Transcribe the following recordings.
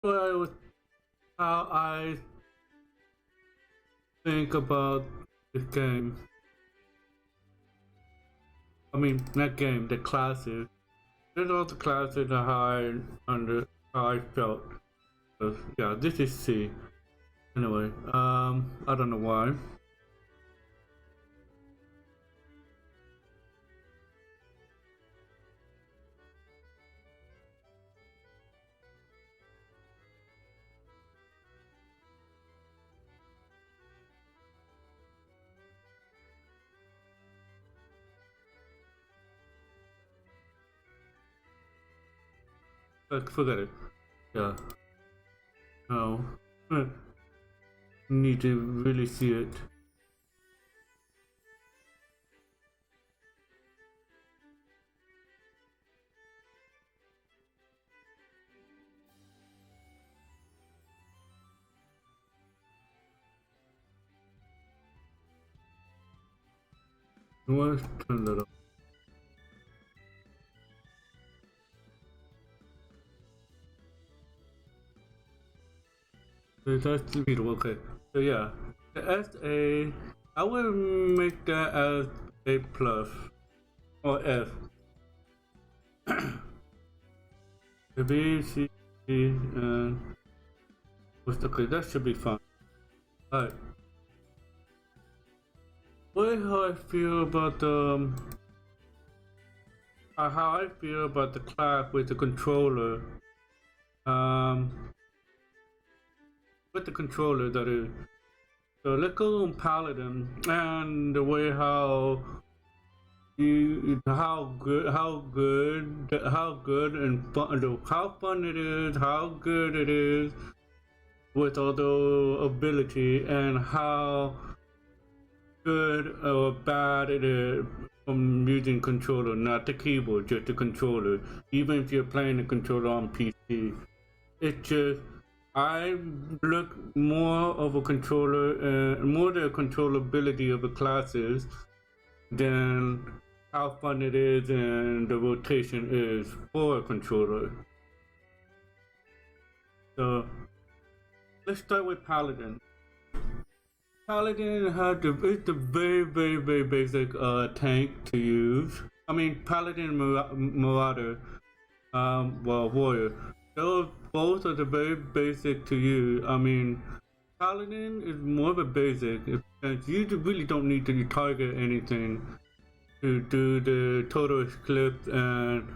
Well, how I think about this game. I mean, not game, the classes. There's all the classes that how I felt. So, yeah, this is C. Anyway, I don't know why. Like, forget it. Yeah. No. Need to really see it. Let's turn that off. That's the video. Okay. So yeah, the SA, I would make that as A plus or F. The B, C, D, and okay, that should be fine. Alright. How I feel about how I feel about the class with the controller. With the controller that is. So let's go on Paladin and the way how good and fun, how fun it is, how good it is with all the ability, and how good or bad it is from using controller, not the keyboard, just the controller. Even if you're playing the controller on PC, it's just I look more of a controller, more the controllability of the classes than how fun it is and the rotation is for a controller. So let's start with Paladin. Paladin it's a very basic tank to use. I mean Paladin and Marauder, well Warrior. Those both are the very basic to use. I mean Paladin is more of a basic because you really don't need to target anything to do the total eclipse and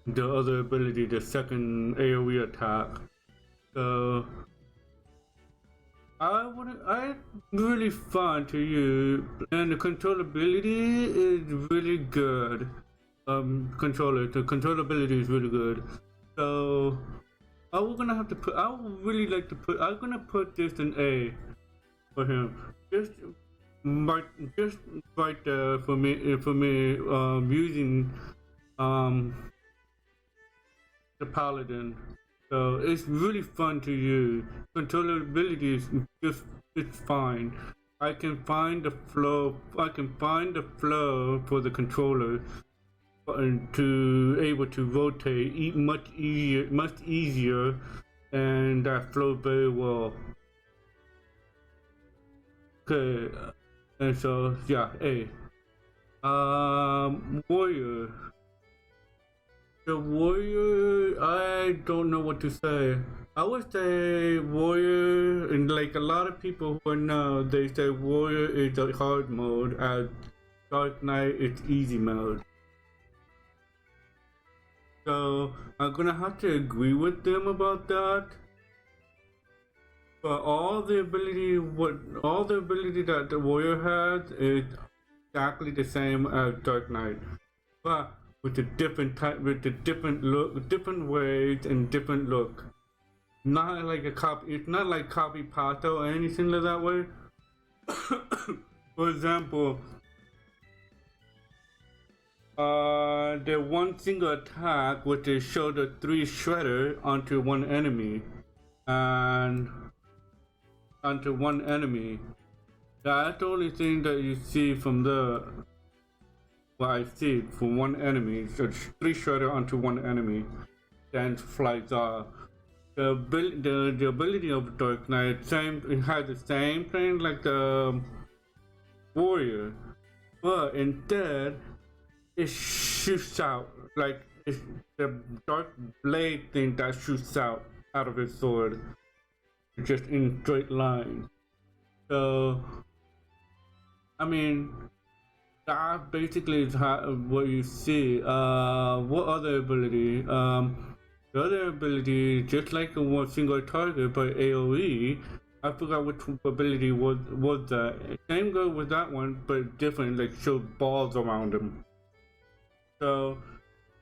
the other ability, the second AoE attack. So I really fun to use, and the controllability is really good. The controllability is really good. So I'm gonna put this in A for him. Just right there for me using the Paladin. So it's really fun to use. Controllability is it's fine. I can find the flow for the controller to able to rotate much easier, and that flows very well. Okay, and so yeah, A. Warrior. The warrior, I don't know what to say. I would say warrior, and like a lot of people who know, they say warrior is a hard mode, as Dark Knight is easy mode. So I'm gonna have to agree with them about that. But all the ability that the warrior has is exactly the same as Dark Knight, but with the different type, with the different look, different ways and different look. Not like a copy. It's not like copy pasta or anything like that way. For example, the one single attack which is show the 3 shredder onto one enemy, and onto one enemy. That's the only thing that you see from the what I see from one enemy. So 3 shredder onto one enemy, then flies off. the ability of Dark Knight it has the same thing like the warrior, but instead it shoots out like it's the dark blade thing that shoots out of his sword, just in straight line. So, I mean, that basically is what you see. What other ability? The other ability, just like a one single target by AOE, I forgot which ability was that. Same goes with that one, but different, like showed balls around him. So,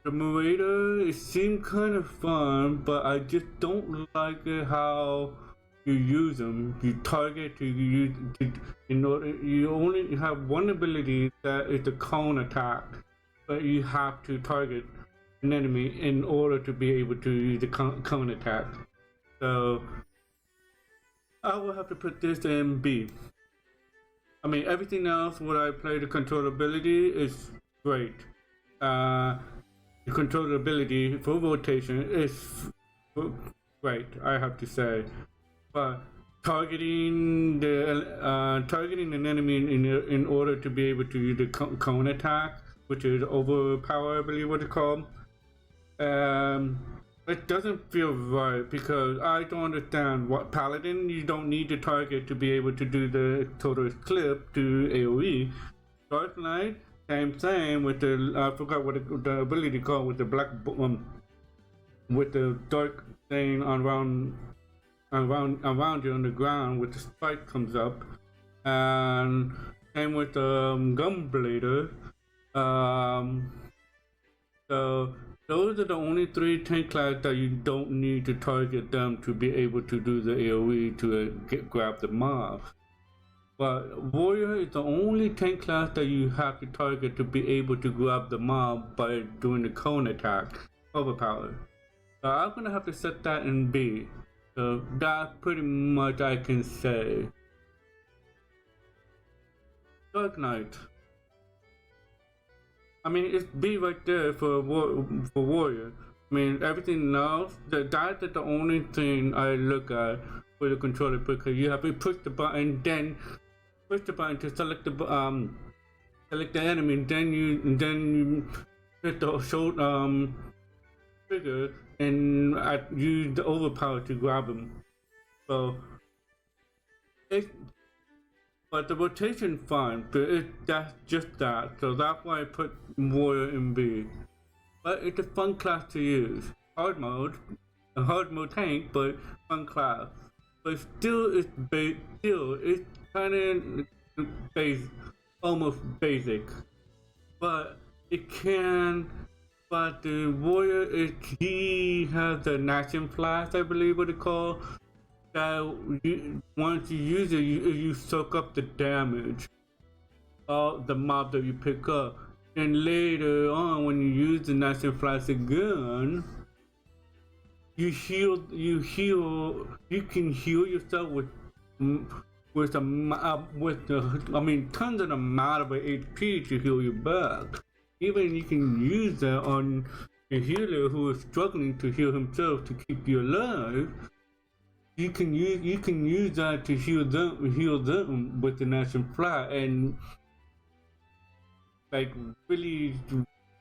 the Marauder, it seemed kind of fun, but I just don't like it how you use them. You target in order. You only have one ability that is the cone attack, but you have to target an enemy in order to be able to use the cone attack. So I will have to put this in B. I mean, everything else when I play the controllability is great. The controllability for rotation is great, I have to say. But targeting an enemy in order to be able to use the cone attack, which is overpower, I believe what it's called. It doesn't feel right because I don't understand what Paladin you don't need to target to be able to do the total clip to AOE. Dark Knight, same with the I forgot what the ability called with the black with the dark thing around you on the ground with the spike comes up, and same with the Gunblader. So those are the only 3 tank classes that you don't need to target them to be able to do the AOE to grab the mob. But Warrior is the only tank class that you have to target to be able to grab the mob by doing the cone attack, overpower. So I'm gonna have to set that in B. So that's pretty much I can say. Dark Knight. I mean, it's B right there for Warrior. I mean, everything else, that is the only thing I look at for the controller, because you have to push the button, then push the button to select the enemy, then you hit the trigger and use the overpower to grab him. So but the rotation fine, but that's just that. So that's why I put Warrior in B. But it's a fun class to use. A hard mode tank, but fun class. But still, it's kind of almost basic. But it can. But the Warrior, he has the Nation Flash, I believe what it's called. That once you use it, you soak up the damage of the mob that you pick up. And later on, when you use the Nation Flash again, you can heal yourself with tons of amount of HP to heal you back. Even you can use that on a healer who is struggling to heal himself to keep you alive. You can use that to heal them with the Nation Flash, and like really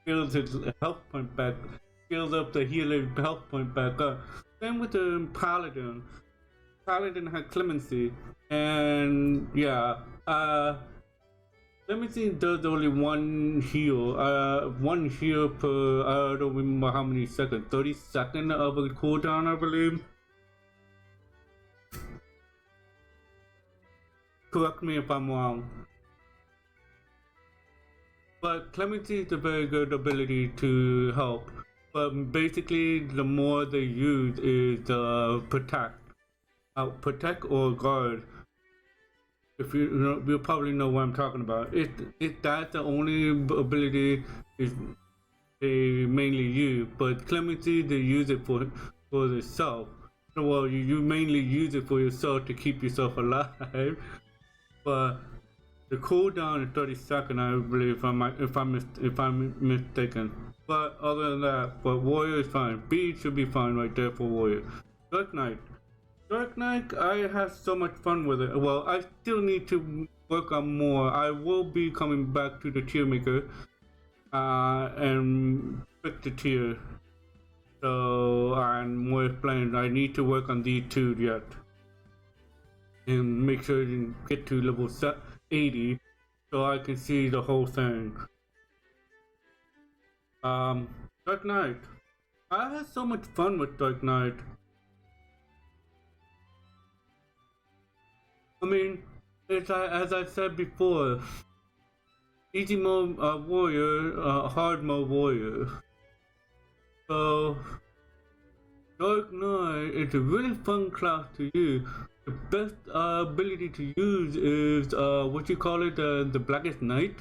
builds his health point back, builds up the healer health point back up. Same with the Paladin. Paladin had clemency, and yeah, clemency does only one heal per, I don't remember how many seconds, 30 seconds of a cooldown, I believe. Correct me if I'm wrong. But clemency is a very good ability to help. But basically, the more they use is protect. Protect or guard. If you'll probably know what I'm talking about. That's the only ability they mainly use. But clemency, they use it for themselves. Well, you mainly use it for yourself to keep yourself alive. But the cooldown is 30 seconds, I believe, if I'm mistaken. But other than that, but Warrior is fine. B should be fine right there for Warrior. Dark Knight. Dark Knight, I had so much fun with it. Well, I still need to work on more. I will be coming back to the tier maker and pick the tier. So, and more plans. I need to work on these two yet. And make sure you get to level 80 so I can see the whole thing. Dark Knight. I had so much fun with Dark Knight. I mean, as I said before, easy mode warrior, hard mode warrior. So, Dark Knight is a really fun class to use. The best ability to use is what you call it, the Blackest Knight.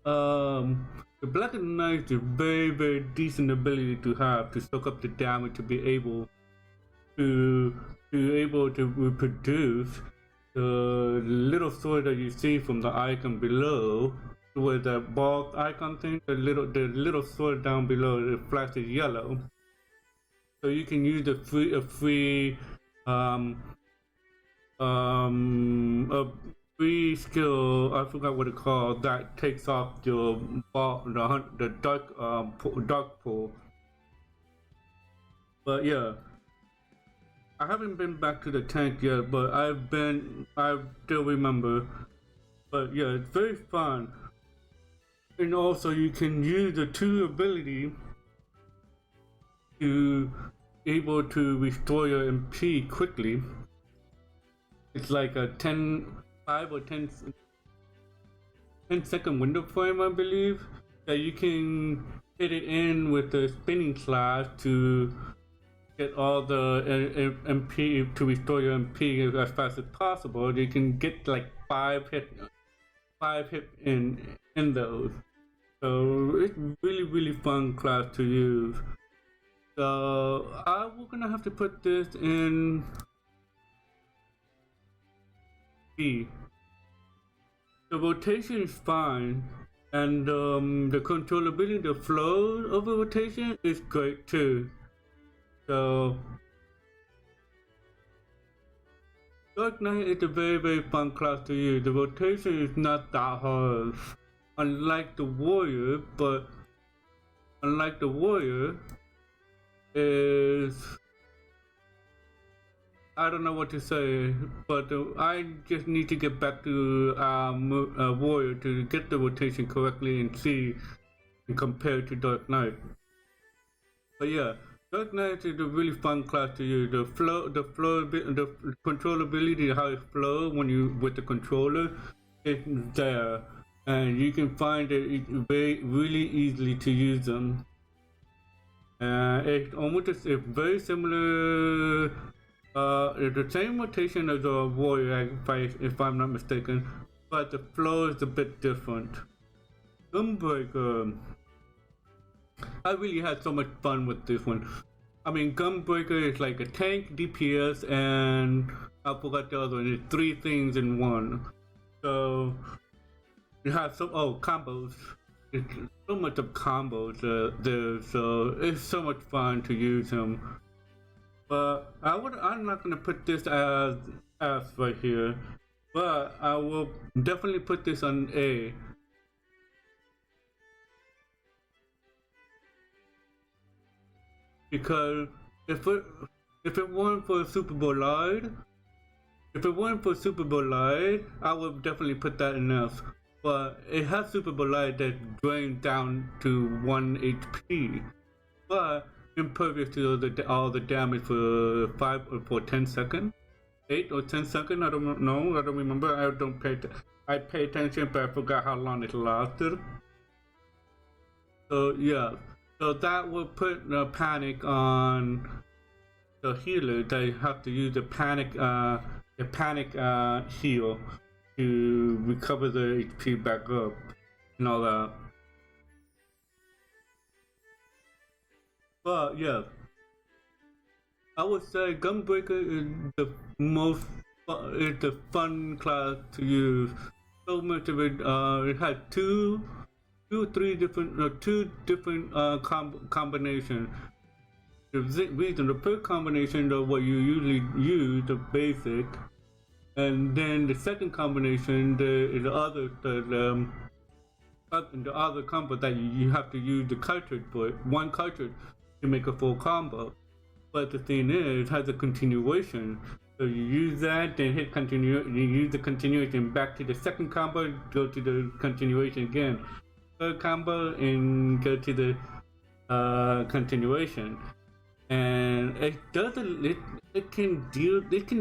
The Blackest Knight is a very decent ability to have to soak up the damage to be able to reproduce the little sword that you see from the icon below, with the ball icon thing. The little sword down below, it flashes yellow. So you can use a free skill, I forgot what it's called, that takes off your ball, the dark pool. But yeah, I haven't been back to the tank yet, but I still remember. But yeah, it's very fun. And also you can use the two ability to able to restore your MP quickly. It's like a 5 or 10 second window frame, I believe, that you can hit it in with the spinning slash to get all the MP, to restore your MP as fast as possible. You can get like 5 hit in those. So it's really fun class to use. So we're gonna have to put this in B. The rotation is fine, and the controllability, the flow of the rotation is great too. So Dark Knight is a very fun class to use. The rotation is not that hard, unlike the warrior, is, I don't know what to say, but I just need to get back to warrior to get the rotation correctly and see and compare to Dark Knight. But yeah, Dark Knight is a really fun class to use. The controllability, how it flows when you with the controller, is there, and you can find it really easily to use them. It's very similar. It's the same rotation as a warrior, if I'm not mistaken, but the flow is a bit different. Gunbreaker. I really had so much fun with this one. I mean, Gunbreaker is like a tank, DPS, and I forgot the other one. It's 3 things in one. So you have combos. It's so much of combos there, so it's so much fun to use him. But I'm not gonna put this as right here, but I will definitely put this on A. Because if it weren't for Super Bowl Live, I would definitely put that in F. But it has Super Bowl Live that drains down to 1 HP, but impervious to all the damage for 5 or for 10 seconds, 8 or 10 seconds. I don't know. I don't remember. I pay attention, but I forgot how long it lasted. So yeah. So that will put panic on the healer. They have to use the panic heal to recover the HP back up and all that. But yeah, I would say Gunbreaker is the fun class to use. So much of it. It had two different combinations. reason, the first combination of what you usually use, the basic, and then the second combination, the other combo that you have to use the cartridge for one cartridge to make a full combo. But the thing is, it has a continuation. So you use that, then hit continue. You use the continuation back to the second combo, go to the continuation again. Third combo and go to the continuation. And it doesn't. It can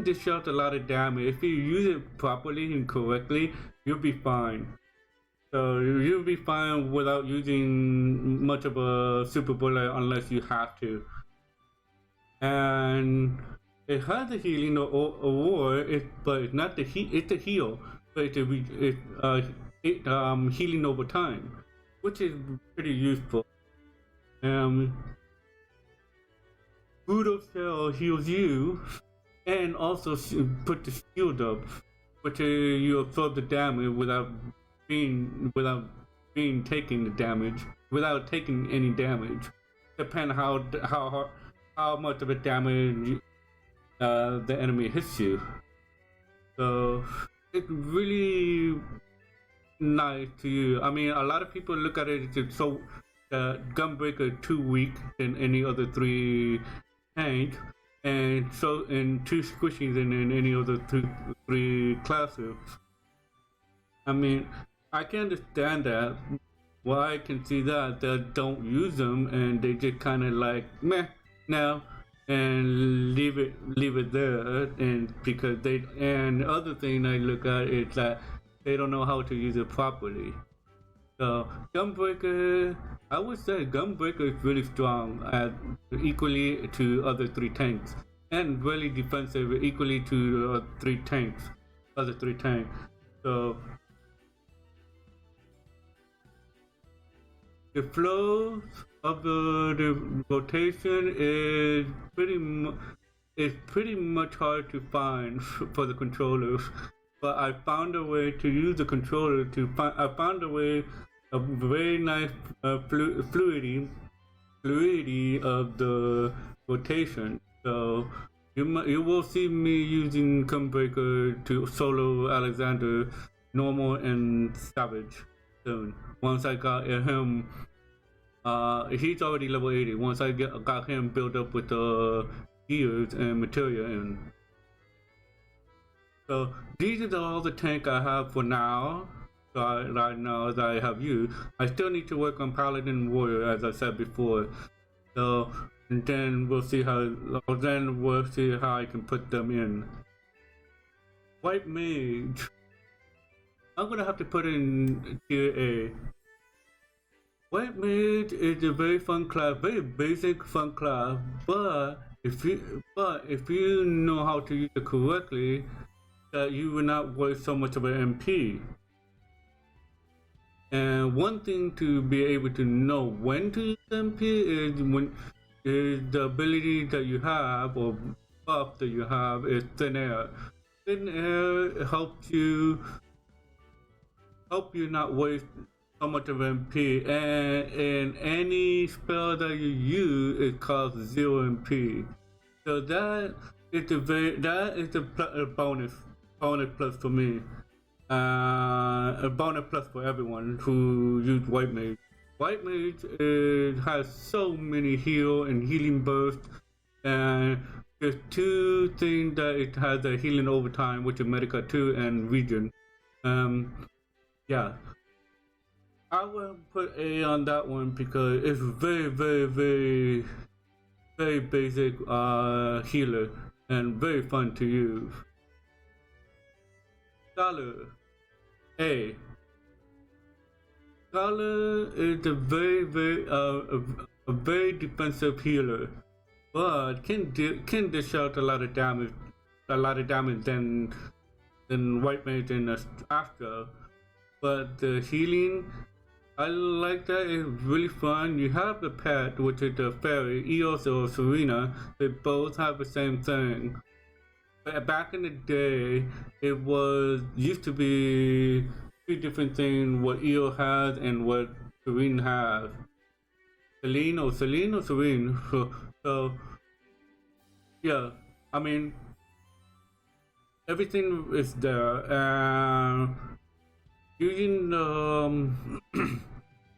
dish out a lot of damage if you use it properly and correctly. You'll be fine. So you'll be fine without using much of a super bullet unless you have to. And it has a healing award, but it's not the heal. It's a heal, but it's healing over time, which is pretty useful. Brutal Shell heals you, and also put the shield up, which you absorb the damage without taking the damage, without taking any damage, depending how much of a damage the enemy hits you. So it's really nice to you. I mean, a lot of people look at it as so Gunbreaker too weak than any other three tank, and so and too squishy than any other three classes. I mean, I can understand that. Well, I can see that they don't use them and they just kind of like meh now and leave it there, and because the other thing I look at is that they don't know how to use it properly. So Gunbreaker, I would say Gunbreaker is really strong equally to other three tanks, and really defensive equally to other three tanks. So the flow of the rotation is pretty much hard to find for the controllers, but I found a way to use the controller I found a way of very nice fluidity of the rotation. So you will see me using Gunbreaker to solo Alexander, normal and savage soon. Once I got him, he's already level 80. Once I got him built up with the gears and materia in. So these are all the tank I have for now. Right now, as I have you, I still need to work on Paladin and Warrior, as I said before. So, and then we'll see how I can put them in. White Mage, I'm gonna have to put in tier A. White Mage is a very fun class, very basic fun class, but if you know how to use it correctly, that you will not waste so much of an MP. And one thing to be able to know when to use MP is the ability that you have, or buff that you have, is Thin Air. Thin Air helps you not waste so much of MP, and in any spell that you use, it costs 0 MP. So that is a bonus plus for me. A bonus plus for everyone who used White Mage. White Mage has so many healing bursts, and there's two things that it has: a healing over time, which is Medica 2 and Regen. Yeah, I will put A on that one because it's very, very, very, very basic healer and very fun to use. Scholar A. Scholar is a very, very a very defensive healer, but can dish out a lot of damage than White Mage and Astra. But the healing, I like that. It's really fun. You have the pet, which is the fairy, Eos or Serena. They both have the same thing. But back in the day, it used to be two different things, what Eos has and what Serena has. Celine or Serene. So yeah, I mean everything is there. Using the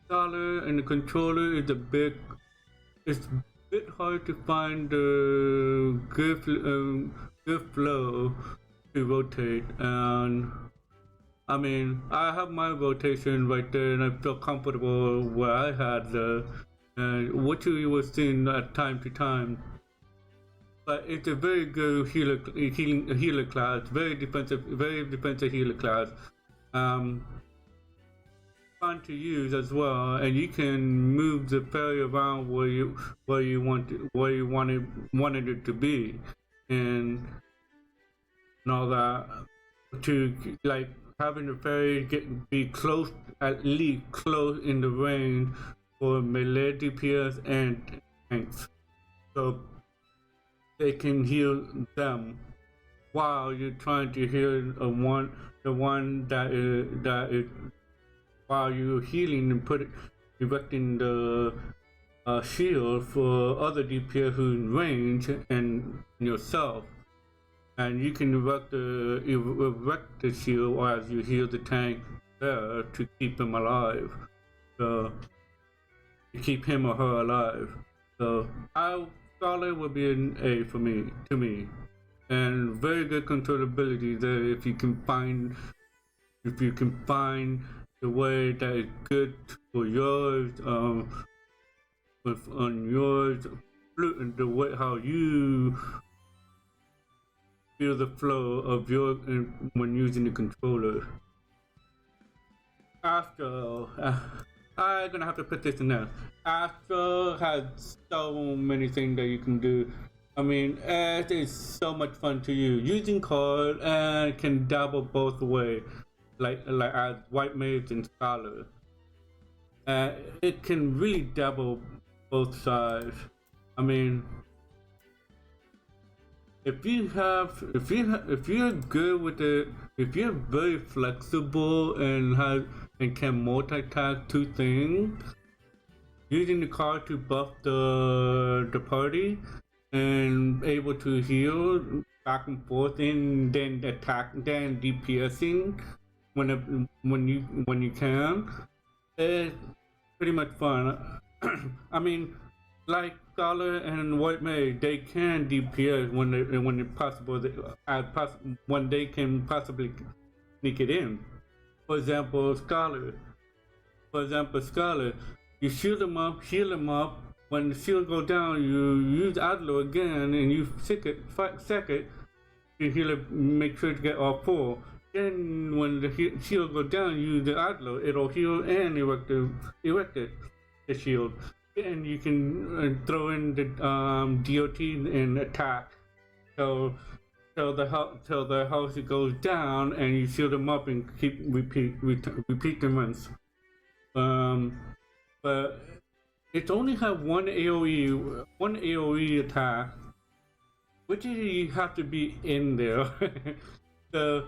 controller and the controller is a big. It's a bit hard to find the good flow to rotate, and I mean I have my rotation right there, and I feel comfortable where I had what you were seeing at time to time. But it's a very good healer class, very defensive healer class. Fun to use as well, and you can move the fairy around where you wanted it to be, and all that. To like having the fairy be close, at least close in the range for melee DPS and tanks, so they can heal them while you're trying to heal the one that is while you're healing and erecting the shield for other DPS who's in range and yourself, and you can erect the shield as you heal the tank there to keep him alive, so to keep him or her alive. So Scarlet would be an A to me, and very good controllability there if you can find the way that is good for yours, on yours, the way how you feel the flow of when using the controller. Astro, I'm gonna have to put this in there. Astro has so many things that you can do. I mean, it is so much fun to use. Using card and can dabble both ways. Like as White Mage and Scholar, it can really dabble both sides. I mean, if you're good with it, if you're very flexible and can multitask two things, using the card to buff the party and able to heal back and forth and then attack, then DPSing. When you can, it's pretty much fun. I mean, like Scholar and White Mage, they can DPS when it's possible, when they can possibly sneak it in. For example, Scholar, you shield them up, heal them up. When the shield goes down, you use Adler again, and you second to heal it, make sure to get all four. Then when the shield goes down, use the Adler. It'll heal and erect the shield. And you can throw in the DOT and attack. So the house goes down, and you shield them up and repeat them once. But it only have one AOE attack, which you have to be in there. So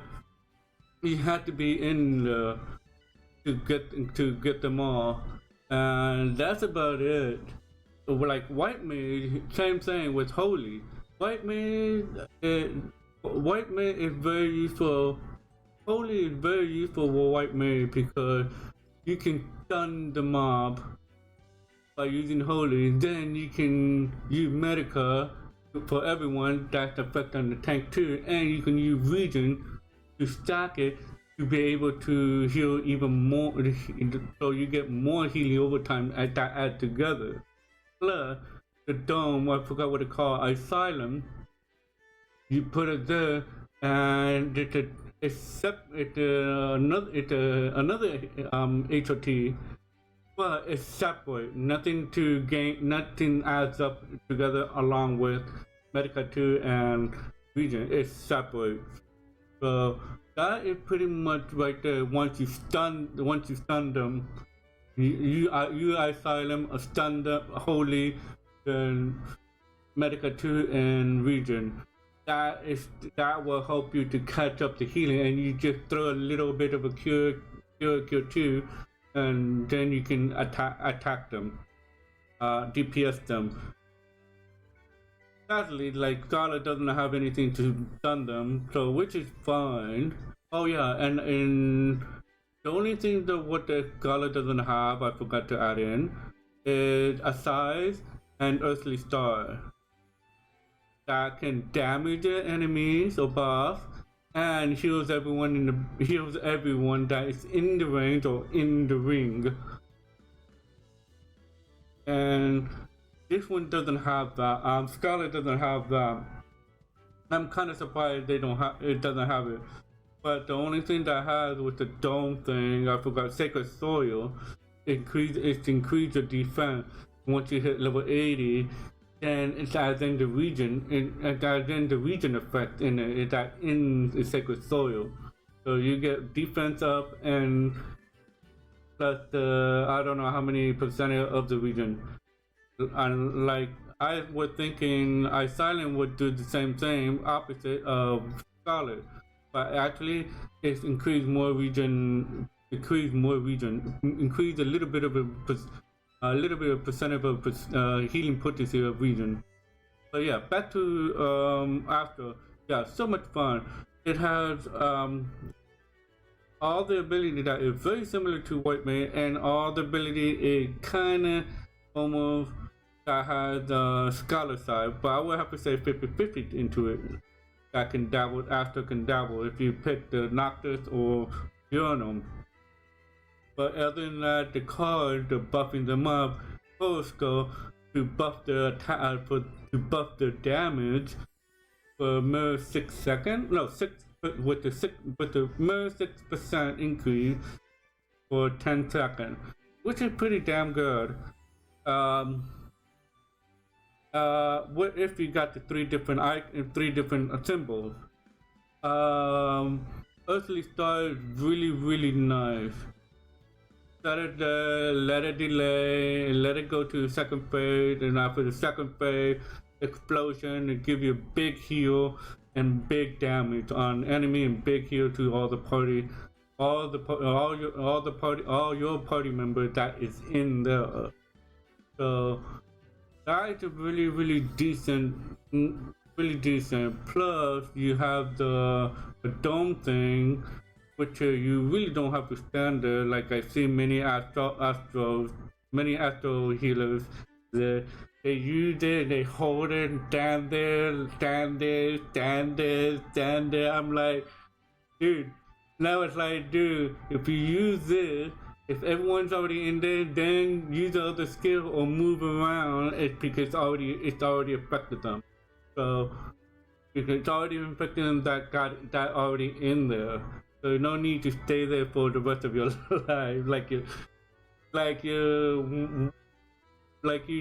you have to be in there to get them all, and that's about it. Like White Mage, same thing with Holy. White Mage is very useful. Holy is very useful for White Mage because you can stun the mob by using Holy. Then you can use Medica for everyone that's affected on the tank too, and you can use Region to stack it to be able to heal even more, so you get more healing over time as that add together. Plus the dome, I forgot what it's called, Asylum, you put it there, and it's another HOT, but it's separate. Nothing adds up together along with Medica 2 and Region. It's separate. So that is pretty much right there. Once you stun them, you Asylum, stun them, Holy, then Medica 2 and Region. That will help you to catch up the healing, and you just throw a little bit of a cure 2, and then you can attack them. DPS them. Sadly, like Scarlet doesn't have anything to stun them, so which is fine. Oh yeah, and the only thing that what the Scarlet doesn't have, I forgot to add in, is a size and Earthly Star that can damage the enemies or buff and heals everyone that is in the range or in the ring. And this one doesn't have that. Scarlet doesn't have that. I'm kind of surprised it doesn't have it. But the only thing that has with the dome thing, I forgot, Sacred Soil, increase the defense. Once you hit level 80, then it adds in the region, it adds in the region effect in it. It adds in the Sacred Soil. So you get defense up and plus the, I don't know how many percent of the region. And like, I was thinking Silent would do the same thing, opposite of Scarlet. But actually, it's increase a little bit of a percentage of healing potency of region. But yeah, back to after. Yeah, so much fun. It has all the ability that is very similar to White Mage, and all the ability it kind of almost that has the Scholar side, but I would have to say 50-50 into it. That can dabble, Astro can dabble if you pick the Noctis or Urinum. But other than that, the card, the buffing them up, Horoscope to buff the attack, to buff the damage for a mere 6 seconds. No, 6 with the mere 6% increase for 10 seconds, which is pretty damn good. What if you got the three different symbols? Earthly Star is really nice. Let it delay, let it go to the second phase, and after the second phase, explosion, and give you a big heal and big damage on enemy and big heal to all the party, all your party members that is in there. So that is really decent. Plus, you have the dome thing, which you really don't have to stand there. Like I see many astro healers, they use it, they hold it, stand there. I'm like, dude. Now it's like, dude, if you use this, if everyone's already in there, then use the other skill or move around. It's because it's already affected them. So because it's already affected them that already in there. So no need to stay there for the rest of your life, like you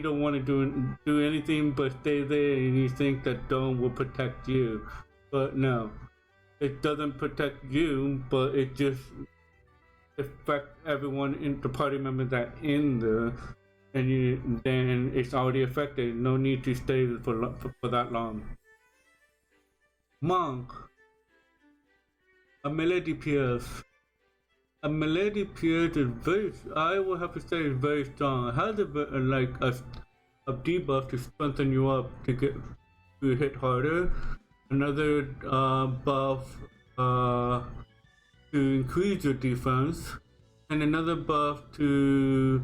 don't want to do anything but stay there, and you think that dome will protect you, but no, it doesn't protect you, but it just affect everyone in the party member that in there, and then it's already affected. No need to stay for that long. Monk, a melee DPS. A melee DPS is very, I would have to say, is very strong. It has a debuff to strengthen you up to hit harder. Another buff to increase your defense, and another buff to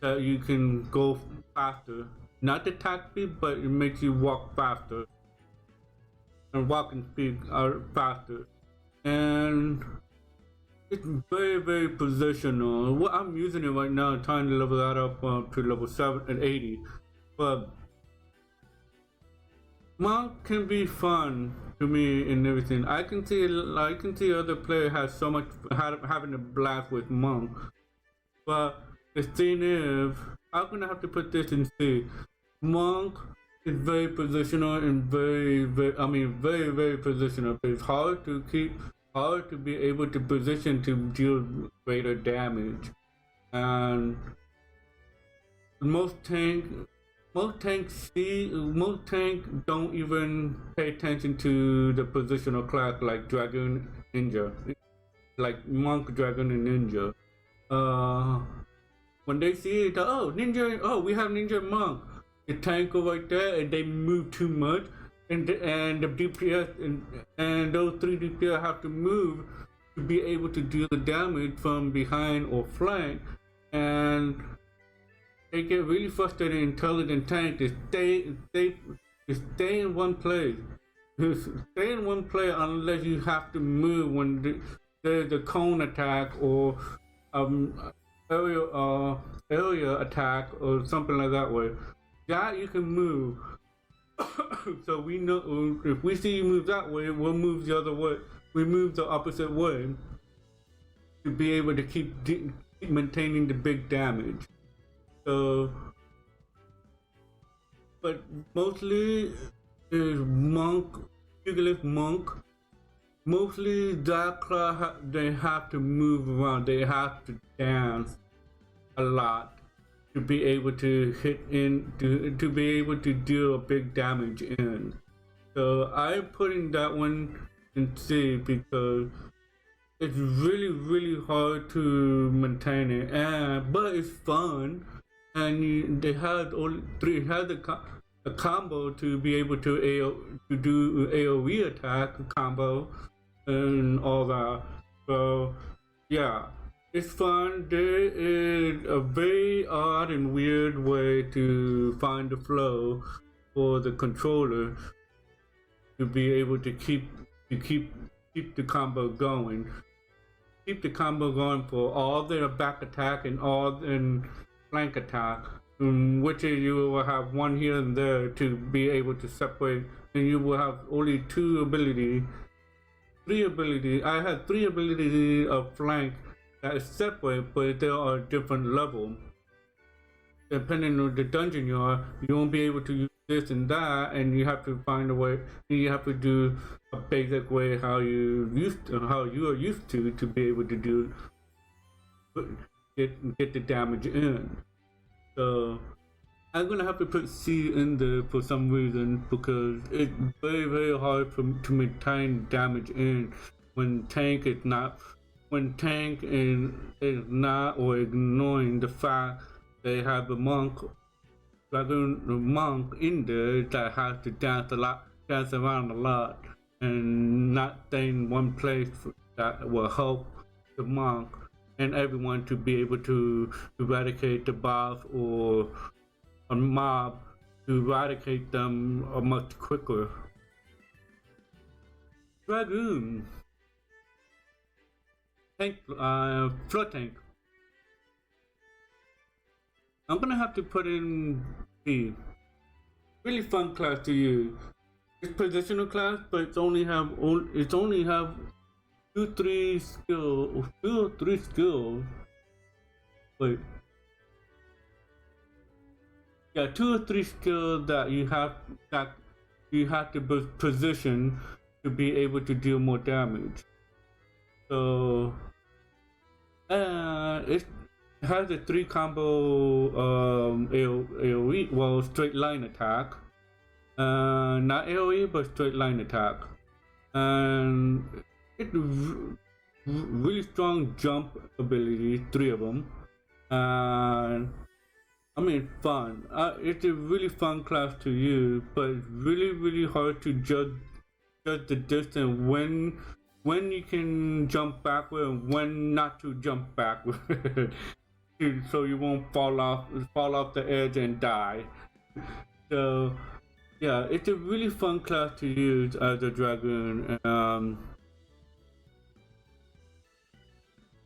that you can go faster. Not attack speed, but it makes you walk faster. And walking speed are faster. And it's very positional. Well, I'm using it right now, trying to level that up to level 7 and 80. But Monk can be fun to me and everything. I can see other players have so much having a blast with Monk. But the thing is, I'm gonna have to put this in C. Monk is very positional and very positional. It's hard to be able to position to deal greater damage, and most tanks don't even pay attention to the positional class like Dragon Ninja, like Monk, Dragon, and Ninja. when they see it, oh ninja, oh we have ninja monk, the tank go right there, and they move too much, and the DPS and those 3 DPS have to move to be able to deal the damage from behind or flank, and they get really frustrated and tell the tank to stay in one place. Stay in one place unless you have to move when there's a cone attack or area attack or something like that way. That you can move. So we know if we see you move that way, we'll move the other way. We move the opposite way to be able to keep maintaining the big damage. So, but mostly is monk, Pugilist monk. Mostly that class they have to move around. They have to dance a lot to be able to hit in, to be able to deal a big damage in. So I'm putting that one in C because it's really hard to maintain it, but it's fun, and they had only three had a combo to be able to do AOE attack combo and all that. So yeah, it's fun. There is a very odd and weird way to find the flow for the controller to be able to keep the combo going. Keep the combo going for all their back attack and all in flank attack, which you will have one here and there to be able to separate, and you will have only three abilities. I had 3 abilities of flank that is separate, but they are different level. Depending on the dungeon you are, you won't be able to use this and that, and you have to find a way. You have to do a basic way how you are used to be able to do get the damage in. So I'm gonna have to put C in there for some reason because it's very hard to maintain damage in when tank is not or ignoring the fact they have a monk in there that has to dance around a lot, and not stay in one place that will help the monk and everyone to be able to eradicate the boss or a mob, to eradicate them much quicker. Dragoon. Tank, flood tank. I'm gonna have to put in B. Really fun class to use. It's positional class, but it's only have 2 or 3 skills. Wait. Yeah, 2 or 3 skills that you have to position to be able to deal more damage. So it has a 3 combo AOE, well, straight line attack. Not AOE, but straight line attack. And it's really strong jump ability, 3 of them. And I mean, fun. It's a really fun class to use, but it's really hard to judge the distance when you can jump backward and when not to jump backward, so you won't fall off the edge and die. So yeah, it's a really fun class to use as a dragoon.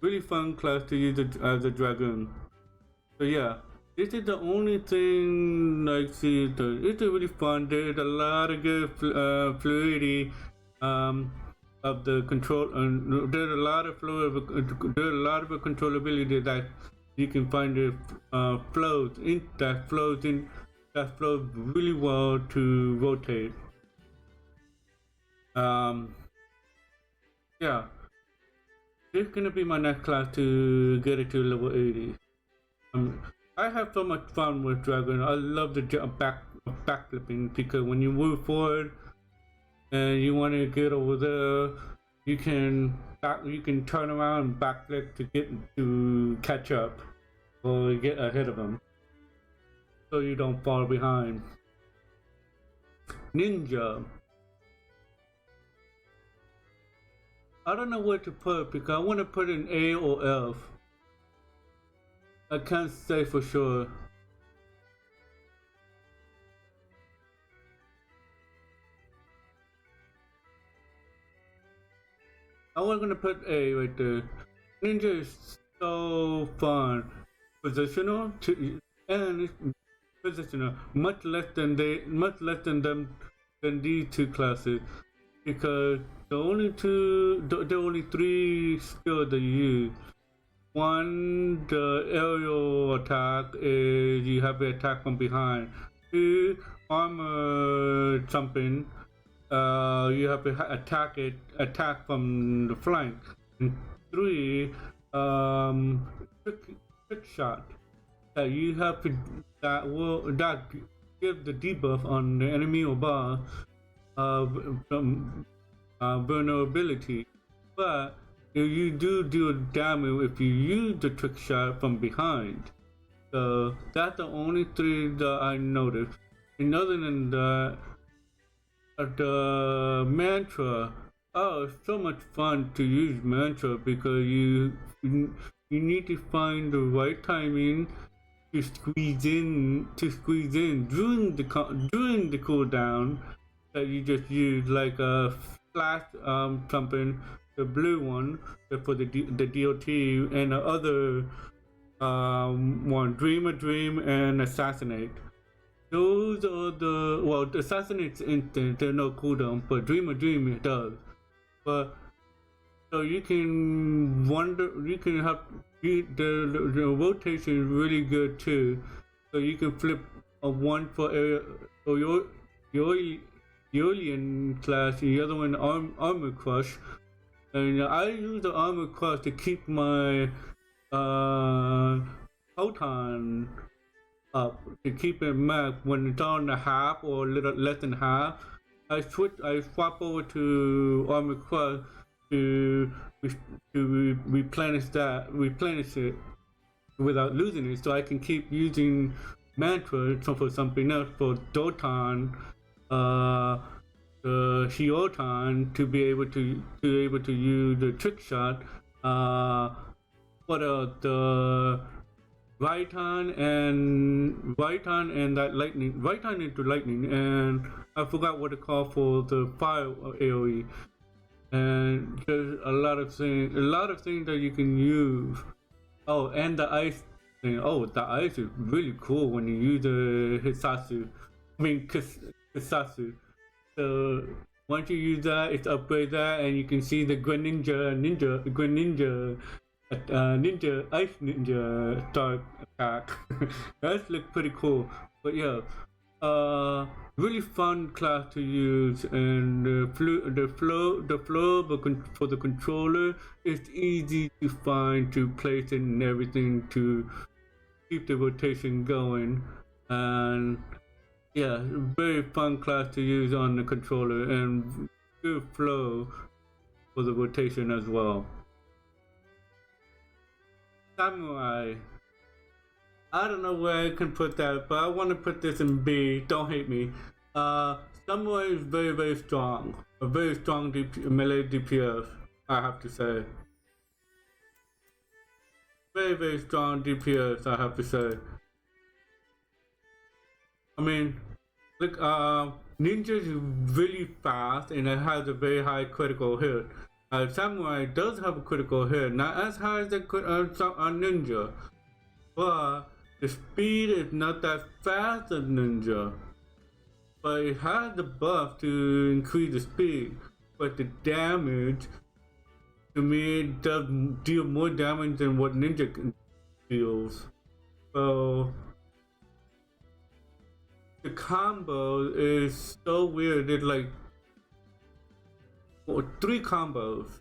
Really fun class to use as a dragoon. So yeah, this is the only thing I see. It's a really fun. There's a lot of good fluidity of the control, and there's a lot of controllability that you can find flows really well to rotate. Yeah, this is gonna be my next class to get it to level 80. I have so much fun with Dragon. I love the backflipping because when you move forward and you want to get over there, you can turn around and backflip to catch up. or get ahead of them, so you don't fall behind. Ninja. I don't know where to put because I want to put in A or F. I can't say for sure. I was gonna put A right there. Ninja is so fun. Positional and positional. Much less than these two classes. Because the only three skills that you use. One, the aerial attack is you have to attack from behind. Two, armor jumping. You have to attack from the flank. And three, trick shot. You have to that give the debuff on the enemy or boss vulnerability, but you do damage if you use the trick shot from behind. So that's the only three that I noticed. And other than that, the mantra. Oh, it's so much fun to use mantra because you need to find the right timing to squeeze in during the cooldown that you just use, like a flash something, the blue one for the DOT, and the other one, Dream a Dream and Assassinate. Those are the Assassinate's instant, there's no cooldown, but Dream a Dream it does. But so you can have the rotation is really good too. So you can flip a one for your alien class, and the other one armor crush. And I use the armor crush to keep my photon up, to keep it max when it's on the half or a little less than half. I swap over to armor crush to replenish it without losing it, so I can keep using mantra for something else, for Dotan, Shiotan, to be able to use the trick shot, the Raitan and that lightning, Raitan into lightning, and I forgot what it called for the fire AoE. And there's a lot of things that you can use. Oh, and the ice thing. Oh, the ice is really cool when you use the Kisatsu. So once you use that, it's upgrade that, and you can see the Greninja Ice Ninja start attack. That looks pretty cool. But yeah, really fun class to use, and the flow for the controller is easy to find, to place it and everything to keep the rotation going. And yeah, very fun class to use on the controller, and good flow for the rotation as well. Samurai. I don't know where I can put that, but I want to put this in B. Don't hate me. Samurai is very, very strong. A very strong melee DPS, I have to say. Very, very strong DPS, I have to say. I mean, look, Ninja is really fast and it has a very high critical hit. Samurai does have a critical hit, not as high as a Ninja, but the speed is not that fast as Ninja. But it has the buff to increase the speed, but the damage, to me, it does deal more damage than what Ninja deals. So the combo is so weird. It's like 3 combos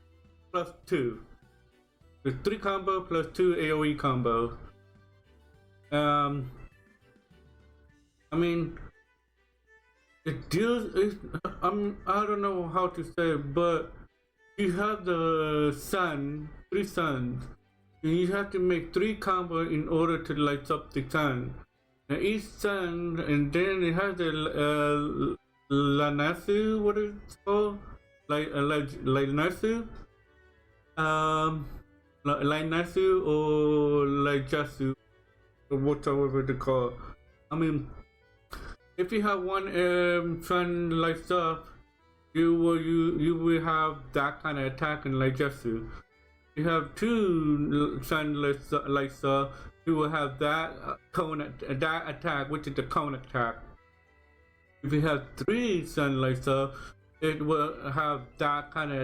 plus 2. There's 3 combo plus 2 AoE combo. I mean, it deals. I don't know how to say it, but you have the sun, 3 suns, you have to make 3 combos in order to light up the sun. And each sun, and then it has a Lanasu, what is it called? Lanasu? Lanasu or Jasu, or whatever they call it. I mean, if you have one sun lights up, you will have that kind of attack in Jasu. You have 2 sun lights up, you will have that that attack, which is the cone attack. If you have 3 sun lights up, it will have that kind of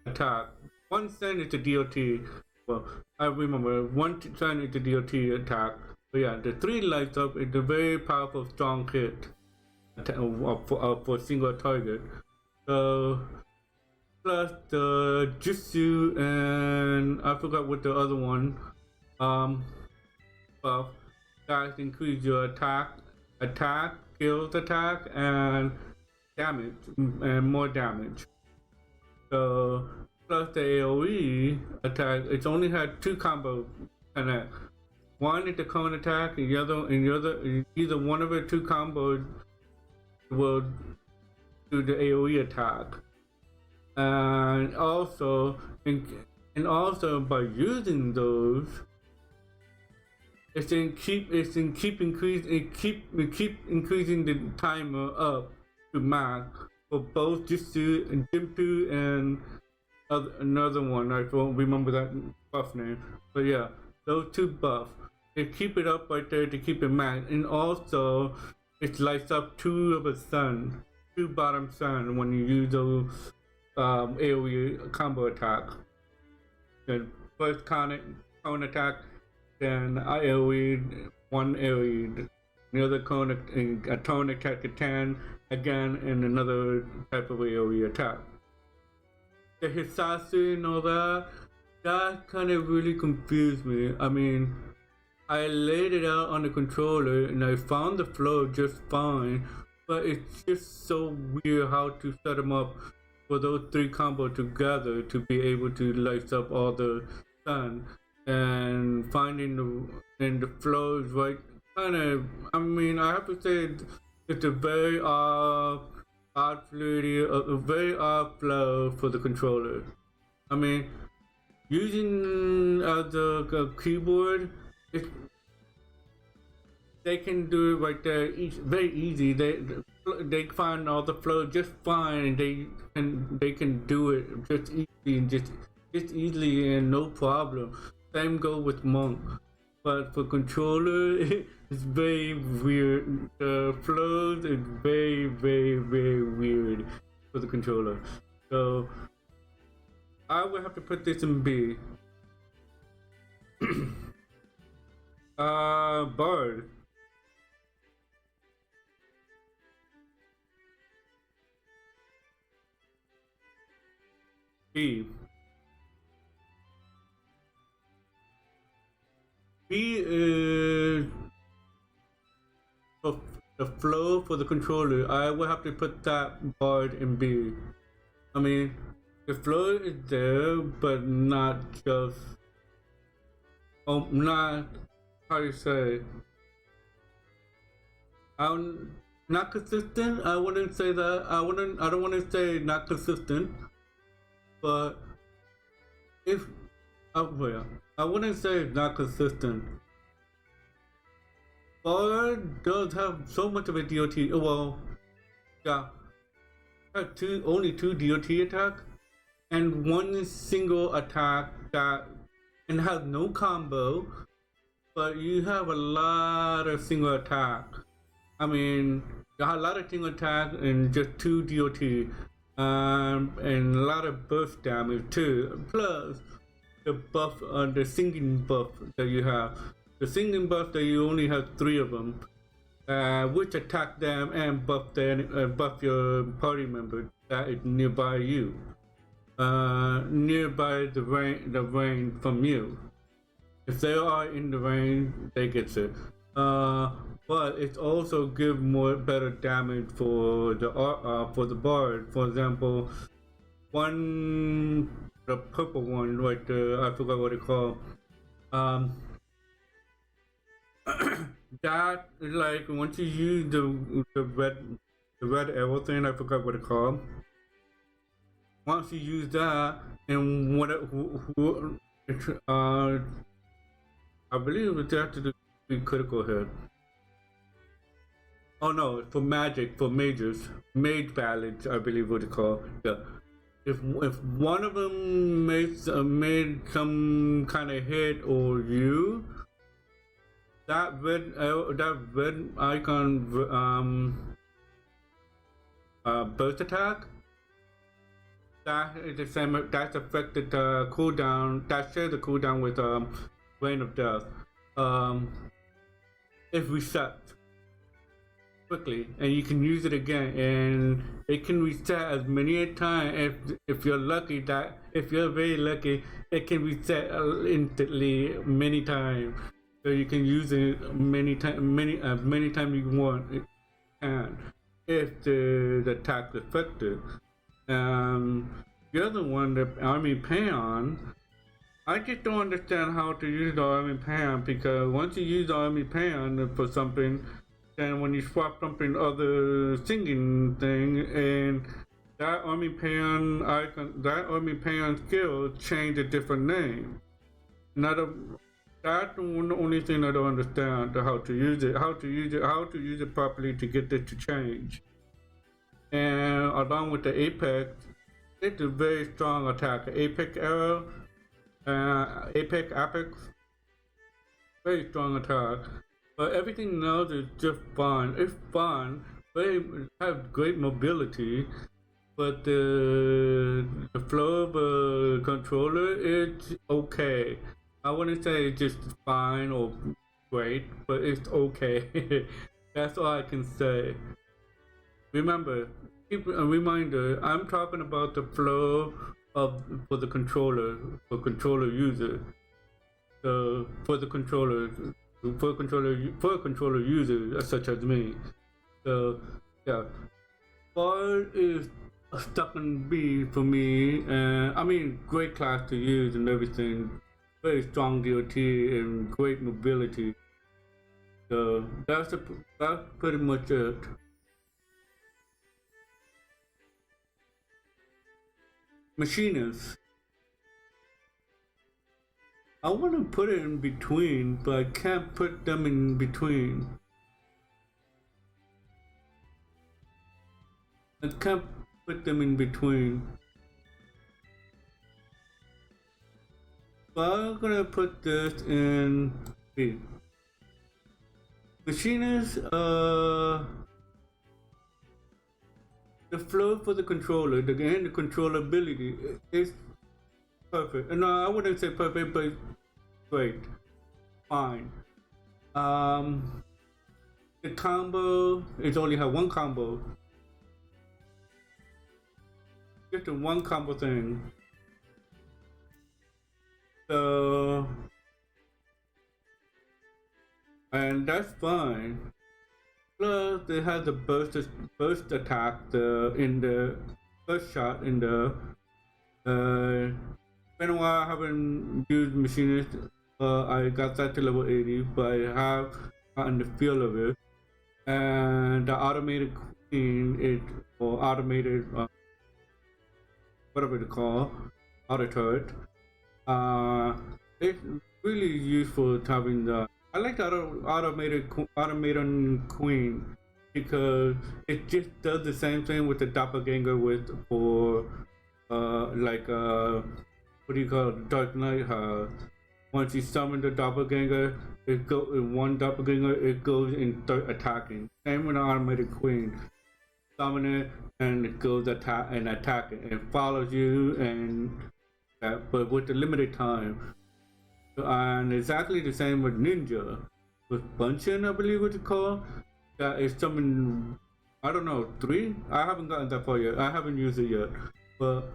attack. 1 sun is the DOT. Well, I remember 1 sun is the DOT attack. But yeah, the 3 lights up is a very powerful, strong hit for a single target. So plus the Jutsu and I forgot what the other one buff that increase your attack, kills attack, and damage, and more damage. So plus the AoE attack, it's only had 2 combo connect. One is the cone attack, and the other, either one of the 2 combos will do the AoE attack. And also by using those, it keep increasing the timer up to max for both Jutsu and Jinpu and another one. I don't remember that buff name, but yeah, those 2 buffs. They keep it up right there to keep it max, and also it lights up 2 of a sun, 2 bottom sun when you use those AoE combo attack. Then first cone attack, then AoE, 1 AoE, the other cone attack to 10 again, and another type of AoE attack. The Hisasu and all that kind of really confused me. I mean, I laid it out on the controller and I found the flow just fine, but it's just so weird how to set them up for those 3 combos together to be able to light up all the sun, and finding the flows right kind of, I mean, I have to say it's a very odd flow for the controller. I mean, using the keyboard, they can do it right there, very easy. They find all the flow just fine, and they can do it just easily and just easily and no problem. Same go with Monk, but for controller, it's very weird. The flows is very weird for the controller. So I would have to put this in B. Bard. B. B is the flow for the controller. I will have to put that Bard in B. I mean, the flow is there, but not just, not, how do you say, not consistent. I wouldn't say that. I don't want to say not consistent, but if, well, I wouldn't say it's not consistent. Bard does have so much of a DOT. Well, yeah, have only 2 DOT attacks and 1 single attack that, and has no combo, but you have a lot of single attack. I mean, you have a lot of single attack and just 2 DOT, and a lot of burst damage too. Plus the buff, the singing buff that you have. The singing buff that you only have 3 of them, which attack them and buff your party member that is nearby you, nearby the range from you. If they are in the range, they get it. But it also gives better damage for the bard. For example, the purple one right there, I forgot what it's called. Um, that is like once you use the red arrow thing, I forgot what it's called. Once you use that, and I believe it's after the critical hit. Oh no, for magic, for mages, mage ballads, I believe what it's called. Yeah. If one of them made some kind of hit or you, that red icon burst attack, that is the same. That's affected the cooldown. That shares the cooldown with Reign of Death. Um, it resets quickly, and you can use it again, and it can reset as many a time. If you're lucky, that if you're very lucky, it can reset instantly many times. So you can use it many times you want. It can if the attack is effective. The other one, the Army Paon, I just don't understand how to use the Army Paon, because once you use the Army Paon for something, then when you swap something other singing thing, and that Army Paon icon, that Army Paon skill change a different name. That's the only thing I don't understand, how to use it properly to get it to change. And along with the Apex, it's a very strong attack. Apex arrow, Apex, very strong attack. But everything else is just fun. It's fun. They have great mobility, but the flow of a controller is okay. I wouldn't say it's just fine or great, but it's okay. That's all I can say. Remember, keep a reminder, I'm talking about the flow for the controller, for controller user. So for controller users such as me. So yeah, Bard is stuck in B for me, and I mean great class to use and everything. Very strong DOT and great mobility. So that's pretty much it. Machinists. I want to put it in between, but I can't put them in between. I can't put them in between. But I'm gonna put this in B. Machinists, the flow for the controller, the controllability is perfect. No, I wouldn't say perfect, but great. Fine. The combo, it only have one combo. Just a one combo thing. So, and that's fine. Plus, it has the burst attack in the first shot in the. Been a while I haven't used Machinist. I got that to level 80, but I have gotten the feel of it. And the automated queen, or automated, whatever they call, auto turret. It's really useful to having the. I like the automated queen because it just does the same thing with the doppelganger what do you call it, Dark Knight has. Once you summon the doppelganger, one doppelganger, it goes and start attacking. Same with the automated queen. Summon it and it goes attacking. It follows you and that, but with the limited time. And exactly the same with Ninja. With Bunchin, I believe what it's called. That is summon, I don't know, 3? I haven't gotten that far yet. I haven't used it yet. But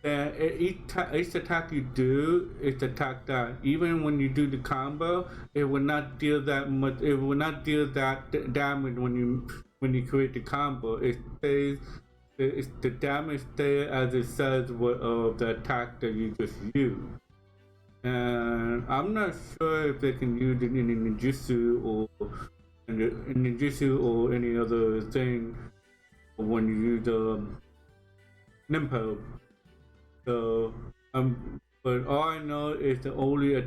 each attack you do is attack that. Even when you do the combo, it will not deal that much. It will not deal that damage when you create the combo. It stays. The damage stays as it says of the attack that you just used. and I'm not sure if they can use it in ninjutsu or any other thing when you use Nimpo. So but all I know is the only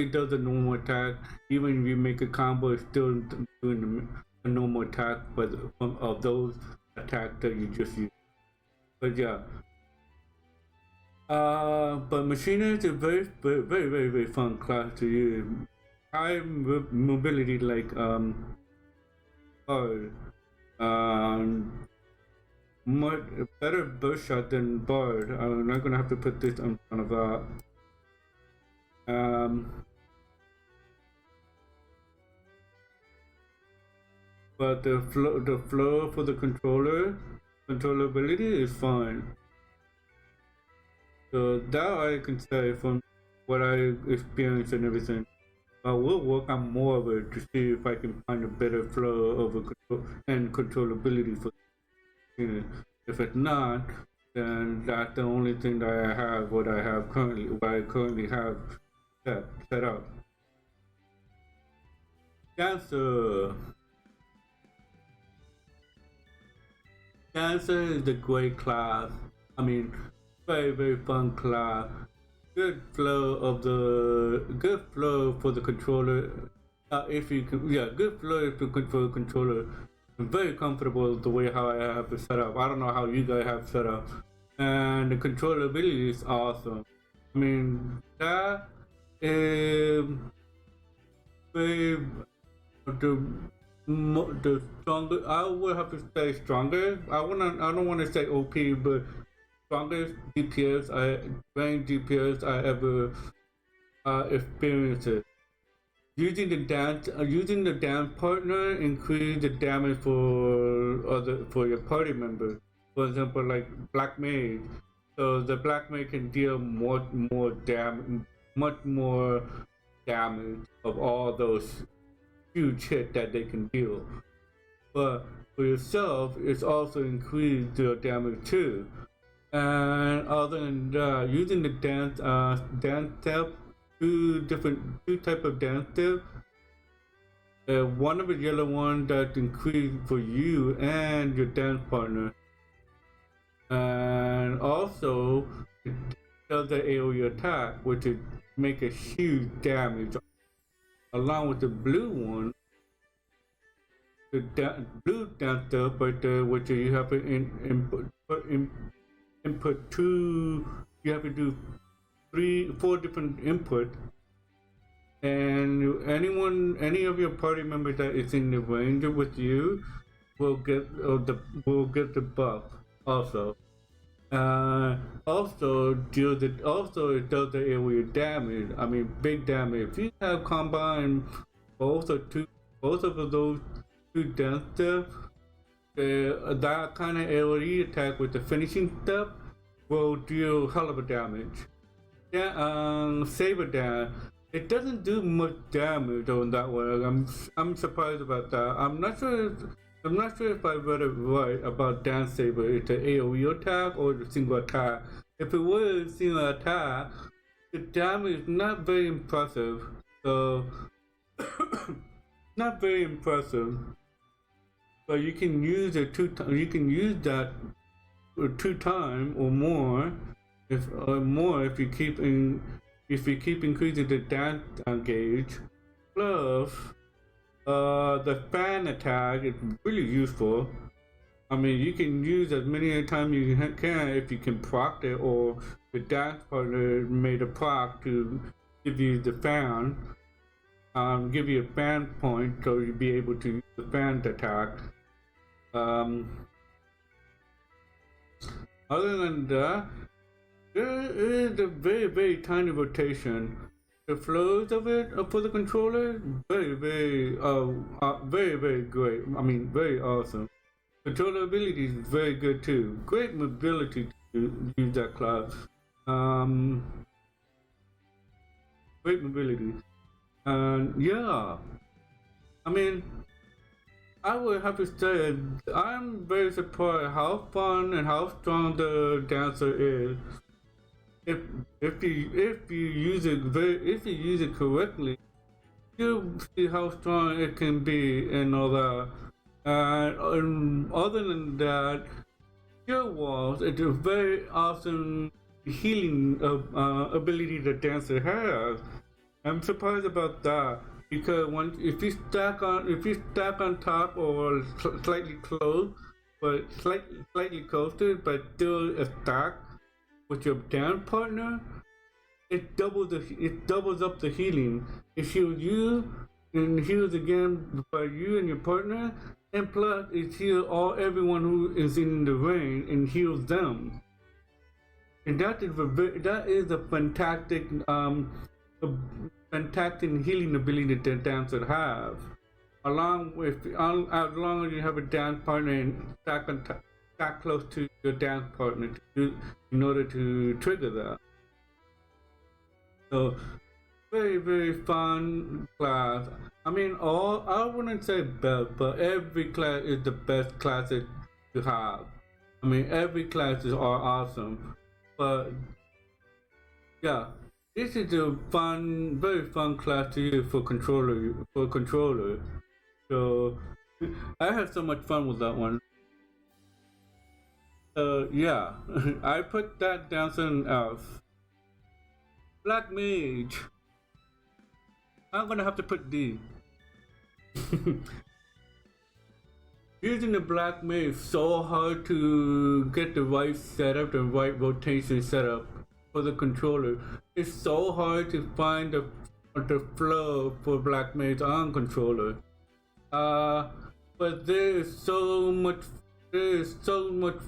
does a normal attack. Even if you make a combo, it's still doing a normal attack, but of those attacks that you just use. But yeah, but Machinists is very fun class to use. High mobility like Bard, much better burst shot than Bard. I'm not gonna have to put this in front of that. But the flow for the controllability is fine. So that I can say from what I experienced and everything. I will work on more of it to see if I can find a better flow of and controllability for it. If it's not, then that's the only thing that I have. What I currently have set up. Dancer. Dancer is a great class. I mean, very fun class. Good flow for the controller. If you can, yeah, good flow if you control the controller. I'm very comfortable the way how I have it set up. I don't know how you guys have set up, and the controllability is awesome. I mean, that is very the stronger. I would have to say stronger. I don't want to say OP, but strongest range DPS I ever experienced. Using the dance partner increase the damage for your party members. For example, like Black Mage. So the Black Mage can deal much more damage of all those huge hits that they can deal. But for yourself, it's also increased your damage too. And other than that, using the dance step, two type of dance step. One of the yellow one that increased for you and your dance partner, and also it does the AOE attack, which is make a huge damage. Along with the blue one, the blue dance step right there, which you have to input two. You have to do 4 different input, and any of your party members that is in the range with you will get the buff also. Also it does the AOE damage. I mean, big damage. If you have combined both of those two dance steps, that kind of AOE attack with the finishing step will deal hell of a damage. Yeah, Saber Dance. It doesn't do much damage on that one. I'm surprised about that. I'm not sure if I read it right about Dance Saber. It's an AOE attack or the single attack. If it was a single attack, the damage is not very impressive. So not very impressive. But you can use it you can use that 2 times or more. If you keep increasing the dance gauge. Plus, the fan attack is really useful. I mean, you can use as many times you can if you can proc it, or the dance partner made a proc to give you the fan, give you a fan point, so you'll be able to use the fan attack. Other than that, there is a very tiny rotation. The flows of it for the controller, very great. I mean, very awesome. Controllability is very good too. Great mobility to use that class. Great mobility. And yeah, I mean, I would have to say I'm very surprised how fun and how strong the dancer is. if if you use it correctly, you'll see how strong it can be and all that. And other than that, Cure Walls is a very awesome healing ability that Dancer has. I'm surprised about that because if you stack on top or slightly close, but slightly closer, but still a stack with your dance partner, it doubles up the healing. It heals you and heals again by you and your partner, and plus it heals everyone who is in the ring and heals them. And that is a fantastic healing ability that dancers have. As long as you have a dance partner and stack close to your dance partner in order to trigger that. So very fun class. I mean, I wouldn't say best, but every class is the best class to have. I mean, every classes are awesome, but yeah, this is a very fun class to use for controller. So I had so much fun with that one. Yeah, I put that down to an F. Black Mage. I'm gonna have to put D. Using the Black Mage is so hard to get the right setup, the right rotation setup for the controller. It's so hard to find the flow for Black Mage on controller. But there's so much flow. There's so much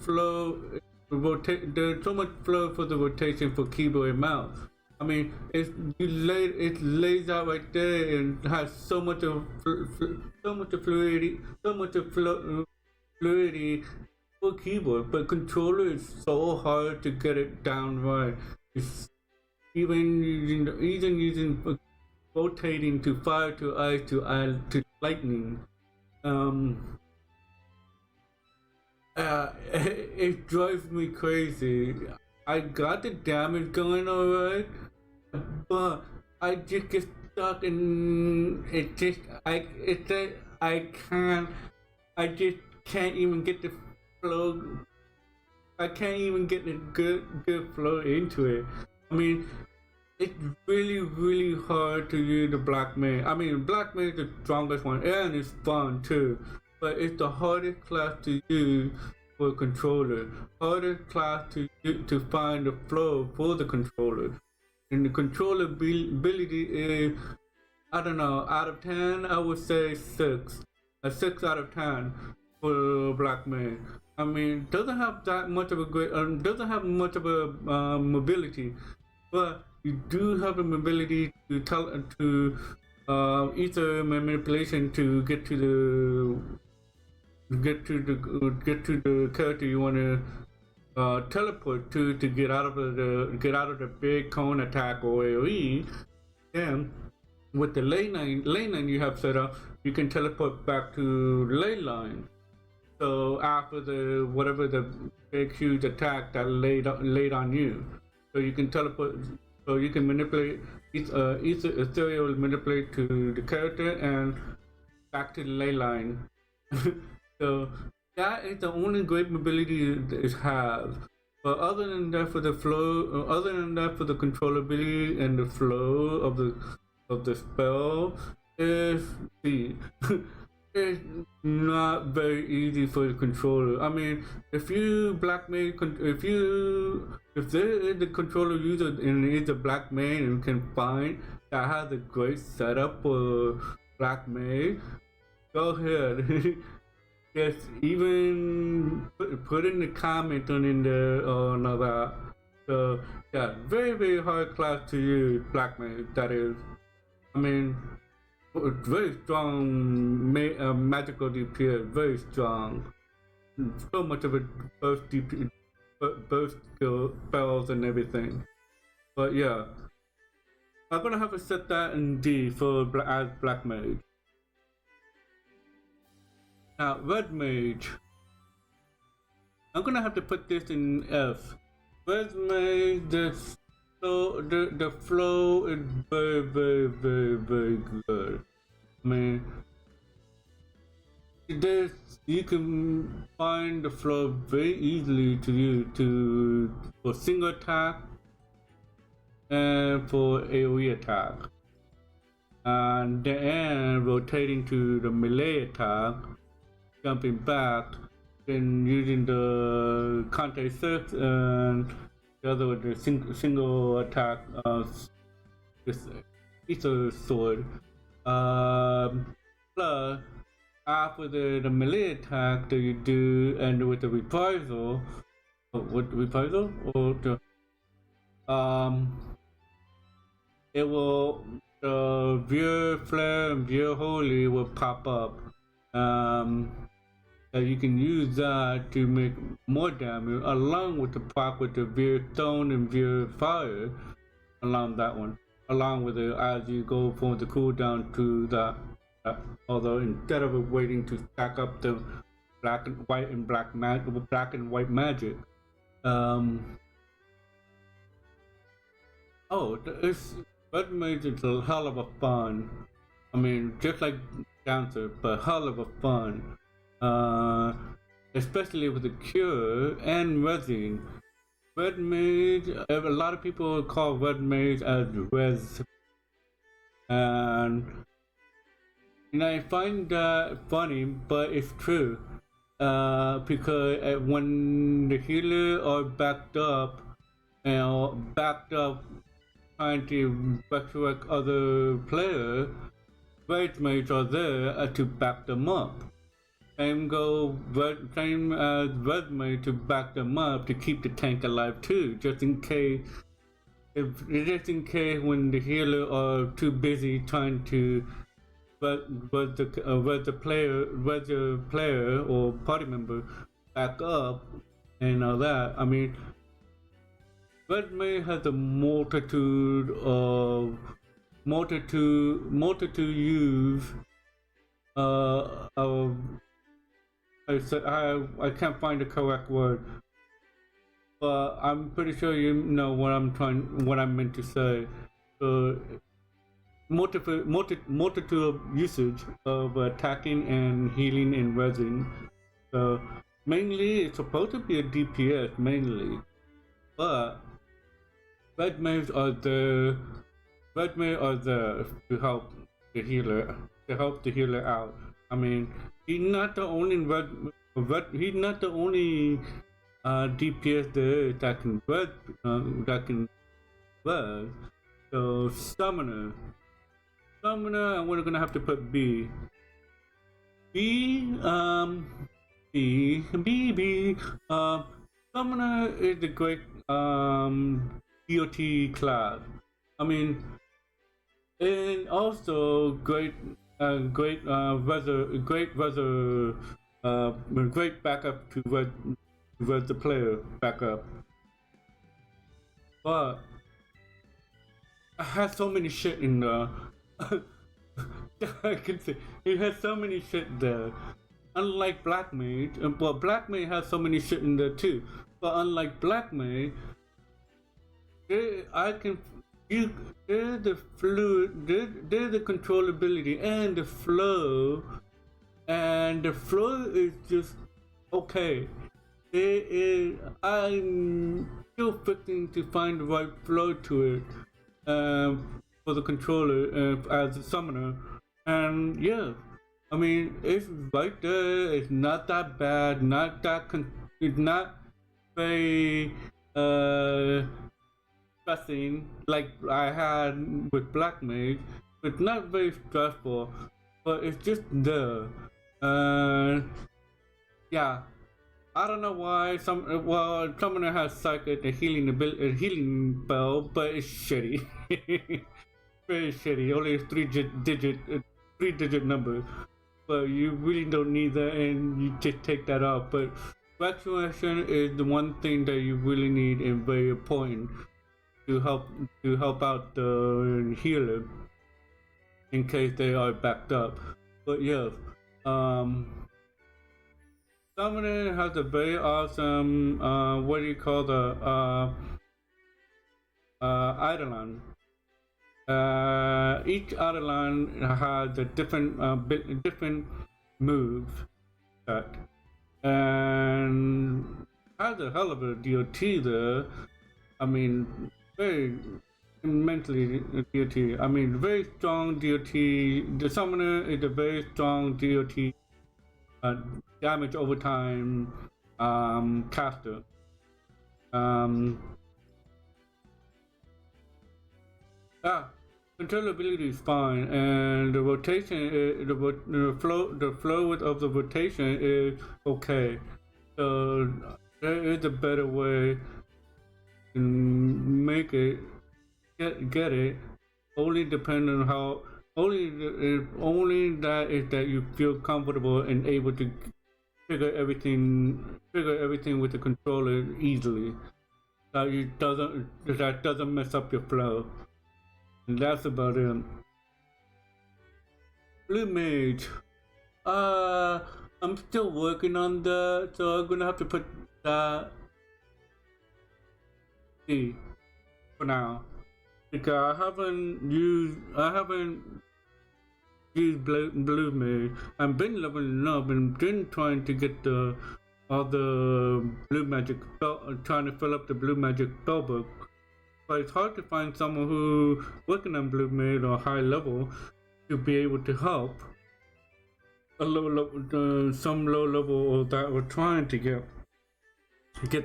flow for the rotation for keyboard and mouse. I mean, it lays out right there and has so much fluidity for keyboard. But controller is so hard to get it down right. It's even using rotating to fire to ice to lightning. It drives me crazy. I got the damage going alright, but I just get stuck and I just can't even get the flow. I can't even get the good flow into it. I mean, it's really hard to use the Black Mage. I mean, Black Mage is the strongest one and it's fun too, but it's the hardest class to use for a controller. Hardest class to find the flow for the controller. And the controller ability is, I don't know, out of 10, I would say 6. A 6 out of 10 for Black Mage. I mean, doesn't have that much of a mobility, but you do have the mobility to either manipulation to get to the character you want to teleport to get out of the big cone attack or AoE. And with the ley line you have set up, you can teleport back to ley line. So after the big huge attack that laid on you, so you can teleport. So you can manipulate ethereal manipulate to the character and back to the ley line. So that is the only great mobility it has. But other than that, for the controllability and the flow of the spell, is the it's not very easy for the controller. I mean, if there is a controller user and is a Black Mage and can find that has a great setup for Black Mage, go ahead. Just even put in the comment in there or that. So yeah, very hard class to use Black Mage. That is, I mean, very strong magical DPS, very strong. So much of it burst DPS, burst spells and everything. But yeah, I'm gonna have to set that in D for as Black Mage. Now, Red Mage. I'm gonna have to put this in F. Red Mage, So the flow is very good. I mean, there's you can find the flow very easily to you to for single attack and for AoE attack, and then rotating to the melee attack, jumping back, then using the contact surf and the other with the single attack this ether sword. Plus after the melee attack that you do and with the reprisal, with reprisal or the it will the Veer Flare and Veer Holy will pop up. And you can use that to make more damage along with the proc with the Veer Stone and Veer Fire along that one. Along with it as you go from the cooldown to that. Although instead of waiting to stack up the black and white and black white magic. It's Red Mage is a hell of a fun. I mean, just like Dancer, but hell of a fun. Especially with the Cure and Resin. Red Mage, a lot of people call Red Mage as Res. And I find that funny, but it's true. Because when the healer are backed up, trying to resurrect other players, Red Mage are there to back them up. Same as Red Mage to back them up to keep the tank alive too, just in case when the healer are too busy trying to was the player or party member back up and all that. I mean, Red Mage has a multitude use of I can't find the correct word, but I'm pretty sure you know what I meant to say. Multitude of usage of attacking and healing and resin. So mainly it's supposed to be a DPS mainly, but Red Mage are there to help the healer out. I mean, he's not the only DPS there that can res. So Summoner, we're gonna have to put B. Summoner is the great DOT class. I mean, and also great backup to res the player backup. But I have so many shit in there. I can say it has so many shit there. Unlike Black Mage, well, Black Mage has so many shit in there too. But unlike Black Mage, there's the controllability and the flow is just okay. I'm still fixing to find the right flow to it. For the controller as a summoner, and yeah, I mean it's right there. It's not that bad. It's not very stressing like I had with Black Mage. It's not very stressful, but it's just there. Yeah. I don't know why Summoner has Psychic a healing spell, but it's shitty. Very shitty. Only a three digit number, but you really don't need that, and you just take that off. But Vaccination is the one thing that you really need and very important to help out the healer in case they are backed up. But yeah, Summoner has a very awesome, Eidolon. Each Eidolon has a different move set, and has a hell of a DOT there. I mean, very immensely DOT. I mean, very strong DOT. The summoner is a very strong DOT damage over time caster. Controllability is fine, and the rotation, the flow of the rotation is okay. So there is a better way to make it get it. Only depend on how. Only that is that you feel comfortable and able to figure everything with the controller easily. That doesn't mess up your flow. And that's about it. Blue Mage. I'm still working on that, so I'm gonna have to put that C for now. Because I haven't used Blue Mage. I've been leveling up and been trying to get all the blue magic trying to fill up the blue magic spellbook. But it's hard to find someone who working on Blue Mage or high level to be able to help some low level that we're trying to get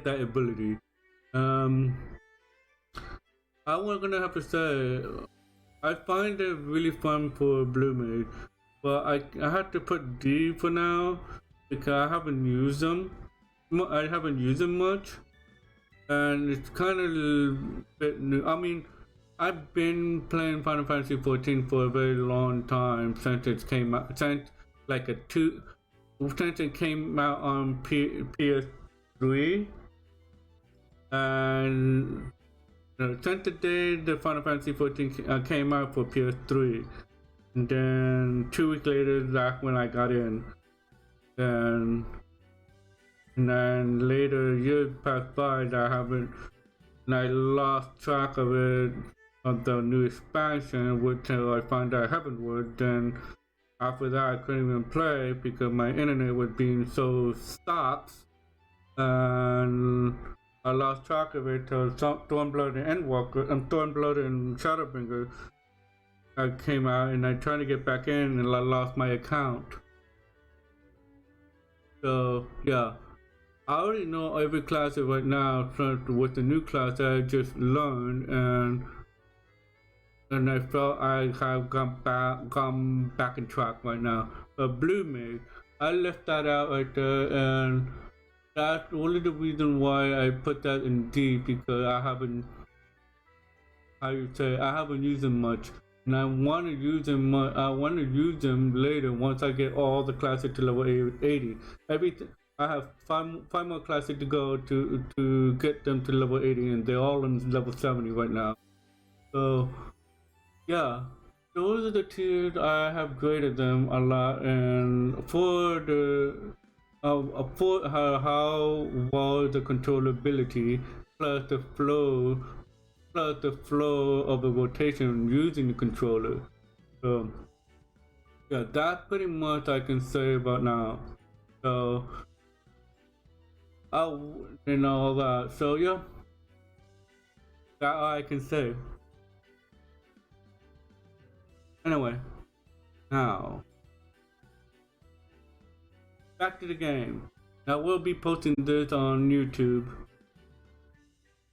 that ability. I was gonna have to say I find it really fun for Blue Mage, but I had to put D for now because I haven't used them. I haven't used them much. And it's kind of a bit new. I mean, I've been playing Final Fantasy XIV for a very long time since it came out. Since it came out on PS3, and since the day the Final Fantasy XIV came out for PS3, and then 2 weeks later, that's when I got in, and then later years passed by that I haven't, and I lost track of it, of the new expansion, until I found out Heavenward. Then after that I couldn't even play because my internet was being so stopped, and I lost track of it till Stormblood and Endwalker, and Stormblood and Shadowbringer came out, and I tried to get back in and I lost my account. So yeah, I already know every class right now with the new class that I just learned, and I felt I have gone back in track right now. But Blue Mage, I left that out right there, and that's only the reason why I put that in D, because I haven't used them much, and I want to use them. I want to use them later once I get all the classes to level 80. I have five more classes to go to get them to level 80, and they're all on level 70 right now. So yeah, those are the tiers. I have graded them a lot, and for the how well the controllability plus the flow of the rotation using the controller. So yeah, that's pretty much I can say about now. So and all that. So yeah, that's all I can say. Anyway, now back to the game. I will be posting this on YouTube